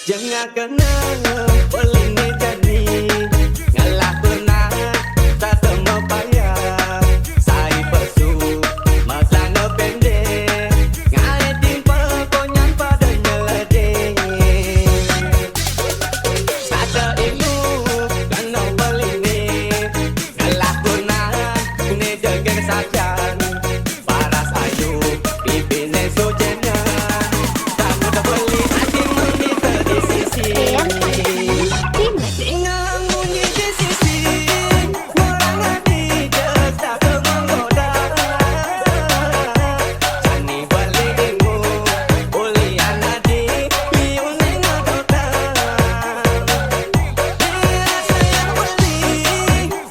Jangan kena beli ni jadi ngalah pernah tak semua payah saya pesu masana pendek ngai timpa konyan padanya ledeh ada ilmu kena beli ni ngalah pernah ni jaga sajan paras ayu pipi neso jena tak mudah beli hati menita di sisi dengan bunyi di sisi orang hati tak menggoda jani balik ilmu oleh anak di liu nengah kota dia saya beli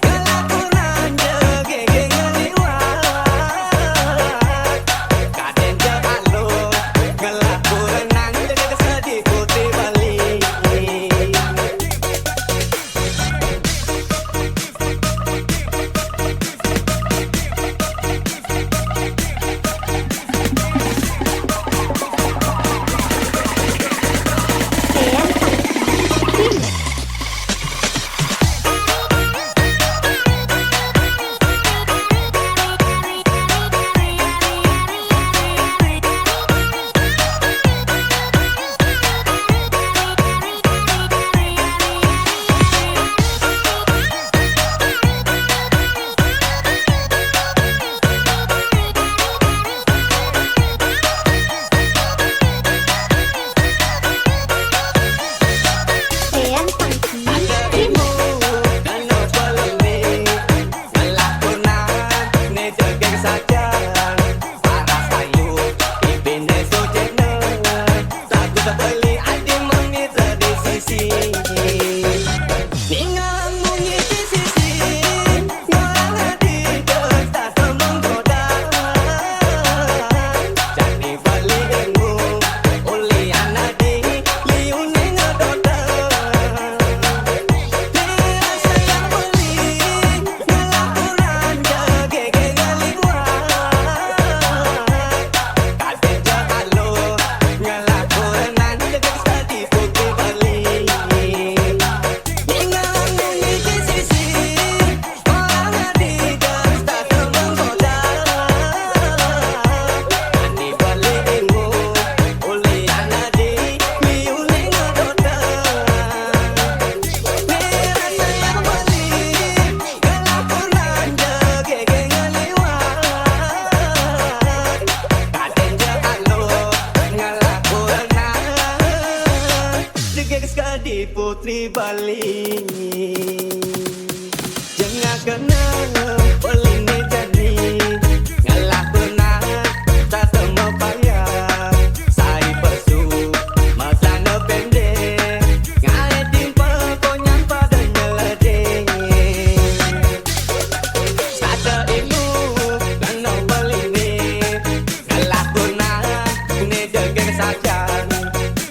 kalau kurang jaga ngeliwat kaden jahalo ngelak kurenang jaga sedih putih balik di putri Bali jangan kena beli ni jadi ngalah pernah tak semua payah saya pesu masana pendek ngai timpa konyan padanya ledeh ada ilmu kena beli ni ngalah pernah ni jaga sajan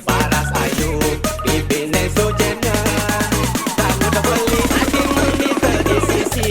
paras ayu pipi neso jena tak mudah beli hati menita di sisi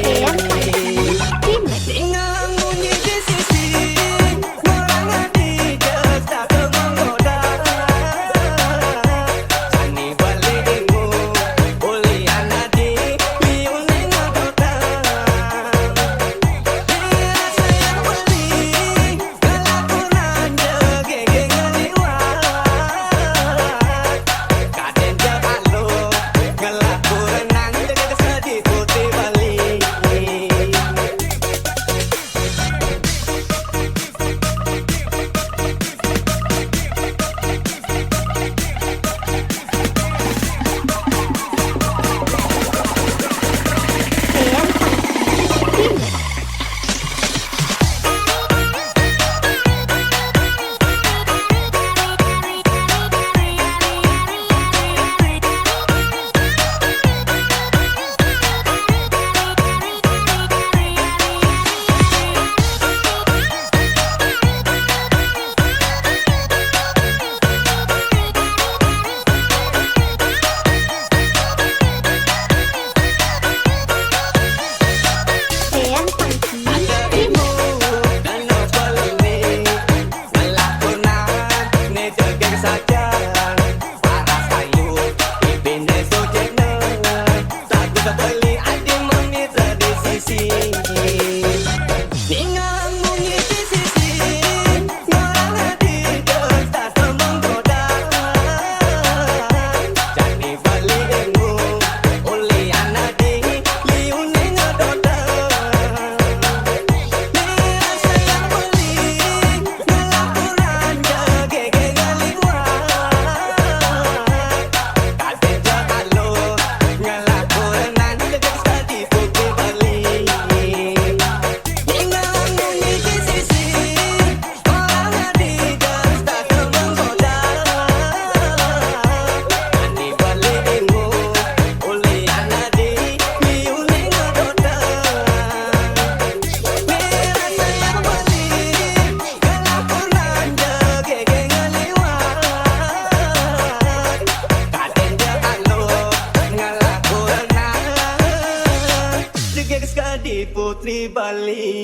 jadi putri Bali.